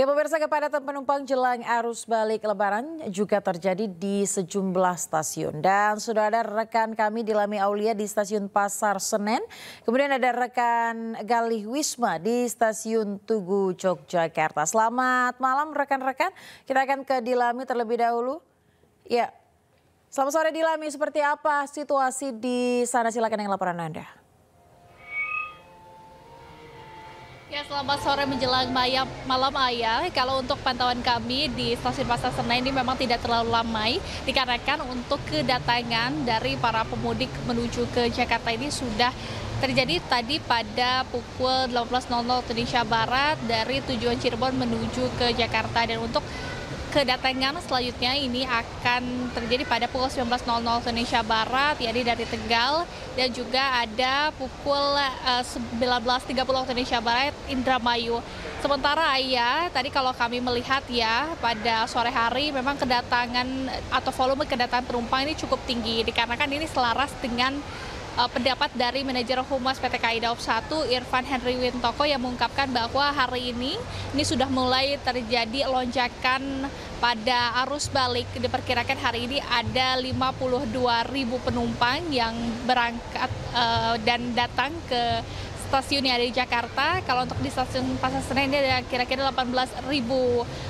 Ya, pemirsa, kepadatan penumpang jelang arus balik Lebaran juga terjadi di sejumlah stasiun. Dan sudah ada rekan kami di Lami Aulia di stasiun Pasar Senen. Kemudian ada rekan Galih Wisma di stasiun Tugu, Yogyakarta. Selamat malam rekan-rekan. Kita akan ke Dilami terlebih dahulu. Ya, selamat sore Dilami. Seperti apa situasi di sana? Silakan dengan laporan Anda. Ya, selamat sore menjelang malam Ayah. Kalau untuk pantauan kami di stasiun Pasar Senen ini memang tidak terlalu ramai dikarenakan untuk kedatangan dari para pemudik menuju ke Jakarta ini sudah terjadi tadi pada pukul 18.00 Indonesia Barat dari tujuan Cirebon menuju ke Jakarta, dan untuk kedatangan selanjutnya ini akan terjadi pada pukul 19.00 Indonesia Barat, yakni dari Tegal, dan juga ada pukul 19.30 Indonesia Barat Indramayu. Sementara Ayah, tadi kalau kami melihat ya pada sore hari memang kedatangan atau volume kedatangan penumpang ini cukup tinggi dikarenakan ini selaras dengan pendapat dari manajer Humas PT KAI Daob 1 Irfan Henry Wintoko yang mengungkapkan bahwa hari ini sudah mulai terjadi lonjakan pada arus balik. Diperkirakan hari ini ada 52.000 penumpang yang berangkat dan datang ke stasiun yang ada di Jakarta. Kalau untuk di stasiun Pasar Senen ini ada kira-kira 18.000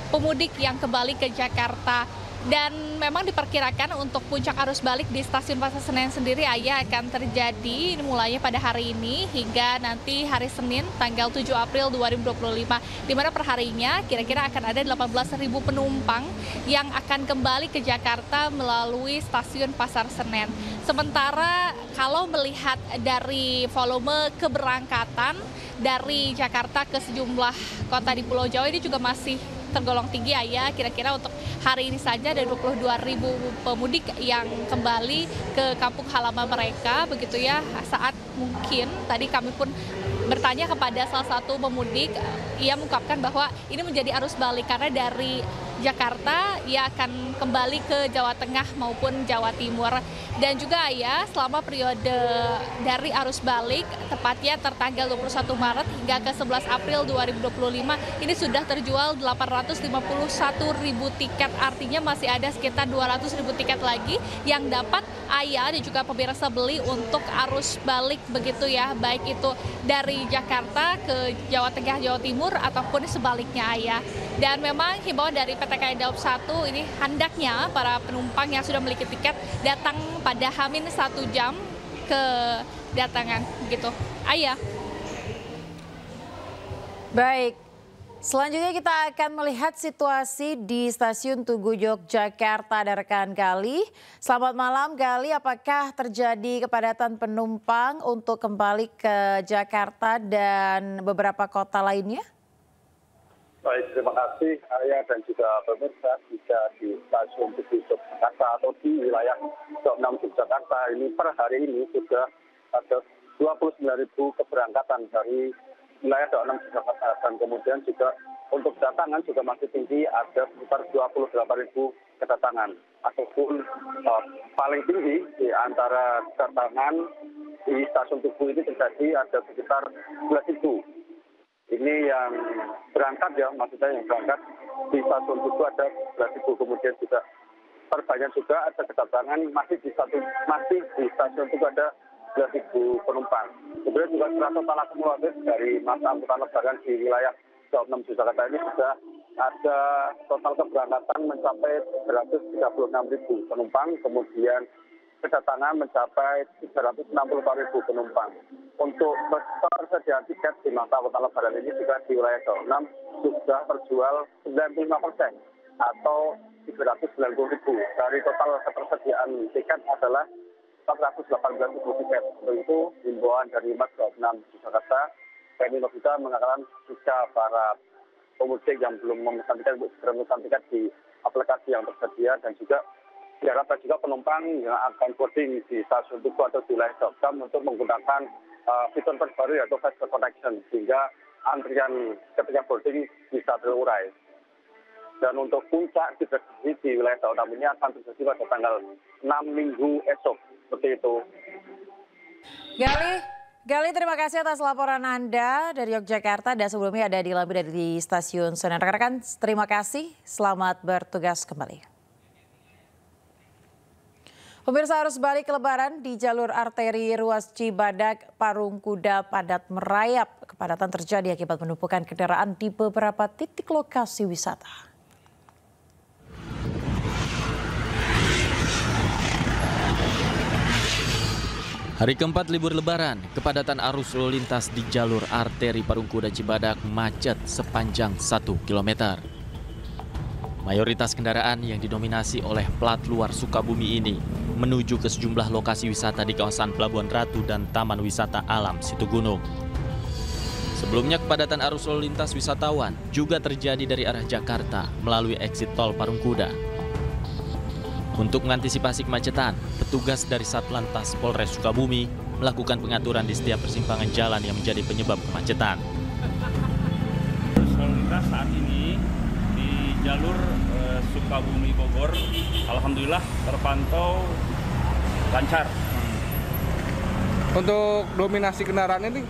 pemudik yang kembali ke Jakarta. Dan memang diperkirakan untuk puncak arus balik di stasiun Pasar Senen sendiri Ayah akan terjadi mulainya pada hari ini hingga nanti hari Senin tanggal 7 April 2025, di mana perharinya kira-kira akan ada 18.000 penumpang yang akan kembali ke Jakarta melalui stasiun Pasar Senen. Sementara kalau melihat dari volume keberangkatan dari Jakarta ke sejumlah kota di Pulau Jawa ini juga masih tergolong tinggi Ayah. Kira-kira untuk hari ini saja ada 22.000 pemudik yang kembali ke kampung halaman mereka, begitu ya. Saat mungkin tadi kami pun bertanya kepada salah satu pemudik, ia mengungkapkan bahwa ini menjadi arus balik karena dari Jakarta ia akan kembali ke Jawa Tengah maupun Jawa Timur. Dan juga ya, selama periode dari arus balik tepatnya tertanggal 21 Maret hingga ke 11 April 2025 ini sudah terjual 851.000 tiket, artinya masih ada sekitar 200.000 tiket lagi yang dapat Ayah dan juga pemirsa beli untuk arus balik begitu ya, baik itu dari Jakarta ke Jawa Tengah, Jawa Timur ataupun sebaliknya Ayah. Dan memang himbauan dari PT KAI Daob 1 ini hendaknya para penumpang yang sudah memiliki tiket datang pada H-1 jam kedatangan gitu. Ayah. Baik, selanjutnya kita akan melihat situasi di stasiun Tugu, Yogyakarta. Ada rekan Galih. Selamat malam Galih, apakah terjadi kepadatan penumpang untuk kembali ke Jakarta dan beberapa kota lainnya? Baik, terima kasih Ayah dan juga pemirsa. Jika di stasiun Tugu Yogyakarta atau di wilayah Daob 6 Yogyakarta ini per hari ini sudah ada 29.000 keberangkatan dari wilayah Daob 6 Yogyakarta, dan kemudian juga untuk kedatangan juga masih tinggi, ada sekitar 28.000 kedatangan, ataupun paling tinggi di antara kedatangan di stasiun Tugu ini terjadi ada sekitar 11.000. Ini yang berangkat ya, maksudnya yang berangkat di stasiun Tugu ada 11.000, kemudian juga terbanyak juga ada kedatangan masih di stasiun Tugu ada 11.000 penumpang. Kemudian juga secara total akumulatif dari masa angkutan lebaran di wilayah Daob 6 Yogyakarta ini sudah ada total keberangkatan mencapai 336.000 penumpang, kemudian kedatangan mencapai 364.000 penumpang. Untuk persediaan tiket di masa angkutan lebaran ini juga di wilayah Daob 6 sudah terjual 95% atau 390.000. Dari total ketersediaan tiket adalah 418.000 tiket. Untuk itu himbauan dari Mas Daob 6 Jakarta, kami bisa mengatakan jika para pemudik yang belum memesan tiket untuk segera memesan tiket di aplikasi yang tersedia, dan juga diharapkan juga penumpang yang akan boarding di stasiun Tugu atau di wilayah Daob 6 untuk menggunakan fitur terbaru yaitu Faster Connection, sehingga antrian ketika boarding bisa terurai. Dan untuk puncak diprediksi di wilayah Daob 6 ini akan terjadi pada tanggal 6 Minggu esok, seperti itu. Galih, Gali, terima kasih atas laporan Anda dari Yogyakarta dan sebelumnya ada di Lambi dari Stasiun Senen. Rekan-rekan, terima kasih. Selamat bertugas kembali. Pemirsa, arus balik Lebaran di jalur arteri ruas Cibadak Parung Kuda padat merayap. Kepadatan terjadi akibat penumpukan kendaraan di beberapa titik lokasi wisata. Hari keempat libur Lebaran, kepadatan arus lalu lintas di jalur arteri Parung Kuda Cibadak macet sepanjang 1 km. Mayoritas kendaraan yang didominasi oleh plat luar Sukabumi ini menuju ke sejumlah lokasi wisata di kawasan Pelabuhan Ratu dan Taman Wisata Alam Situgunung. Sebelumnya kepadatan arus lalu lintas wisatawan juga terjadi dari arah Jakarta melalui exit tol Parung Kuda. Untuk mengantisipasi kemacetan, petugas dari Satlantas Polres Sukabumi melakukan pengaturan di setiap persimpangan jalan yang menjadi penyebab kemacetan. Arus lalu lintas saat ini di jalur Sukabumi Bogor, alhamdulillah terpantau lancar. Untuk dominasi kendaraan ini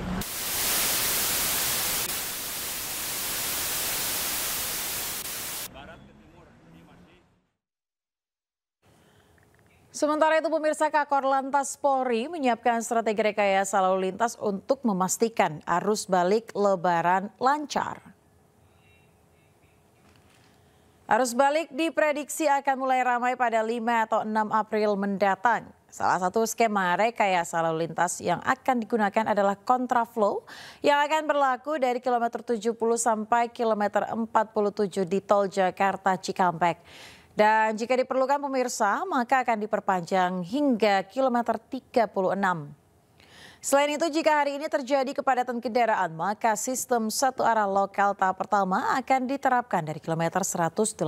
Sementara itu pemirsa, Kakor Lantas Polri menyiapkan strategi rekayasa lalu lintas untuk memastikan arus balik Lebaran lancar. Arus balik diprediksi akan mulai ramai pada 5 atau 6 April mendatang. Salah satu skema rekayasa lalu lintas yang akan digunakan adalah kontraflow yang akan berlaku dari kilometer 70 sampai kilometer 47 di tol Jakarta Cikampek. Dan jika diperlukan pemirsa, maka akan diperpanjang hingga kilometer 36. Selain itu, jika hari ini terjadi kepadatan kendaraan, maka sistem satu arah lokal tahap pertama akan diterapkan dari kilometer 188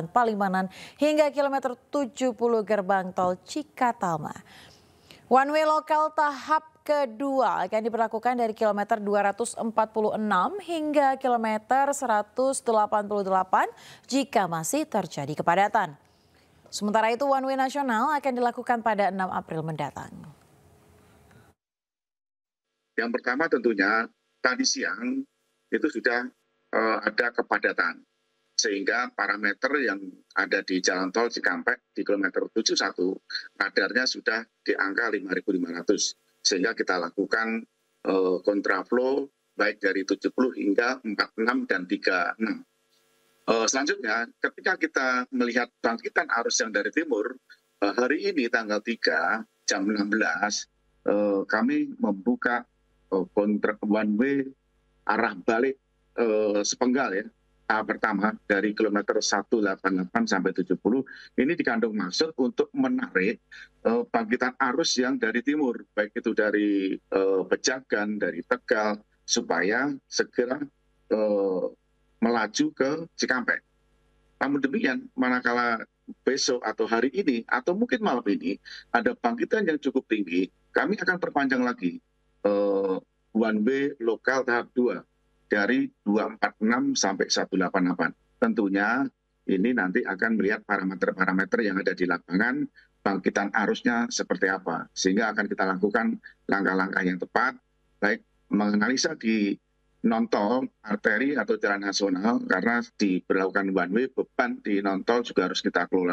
Palimanan hingga kilometer 70 gerbang tol Cikatama. One way lokal tahap kedua akan diberlakukan dari kilometer 246 hingga kilometer 188 jika masih terjadi kepadatan. Sementara itu one way nasional akan dilakukan pada 6 April mendatang. Yang pertama tentunya tadi siang itu sudah ada kepadatan. Sehingga parameter yang ada di jalan tol Cikampek di kilometer 71 radarnya sudah di angka 5.500. Sehingga kita lakukan kontraflow baik dari 70 hingga 46 dan 36. Selanjutnya ketika kita melihat bangkitan arus yang dari timur, hari ini tanggal 3 jam 16 kami membuka one way arah balik sepenggal ya. Tahap pertama dari kilometer 188 sampai 70 ini dikandung maksud untuk menarik bangkitan arus yang dari timur, baik itu dari Pejagan, dari Tegal, supaya segera melaju ke Cikampek. Namun demikian, manakala besok atau hari ini atau mungkin malam ini ada bangkitan yang cukup tinggi, kami akan perpanjang lagi one way lokal tahap 2. Dari 246 sampai 188. Tentunya ini nanti akan melihat parameter-parameter yang ada di lapangan, bangkitan arusnya seperti apa. Sehingga akan kita lakukan langkah-langkah yang tepat, baik menganalisa di non-tol, arteri atau jalan nasional, karena diberlakukan one way, beban di non-tol juga harus kita kelola.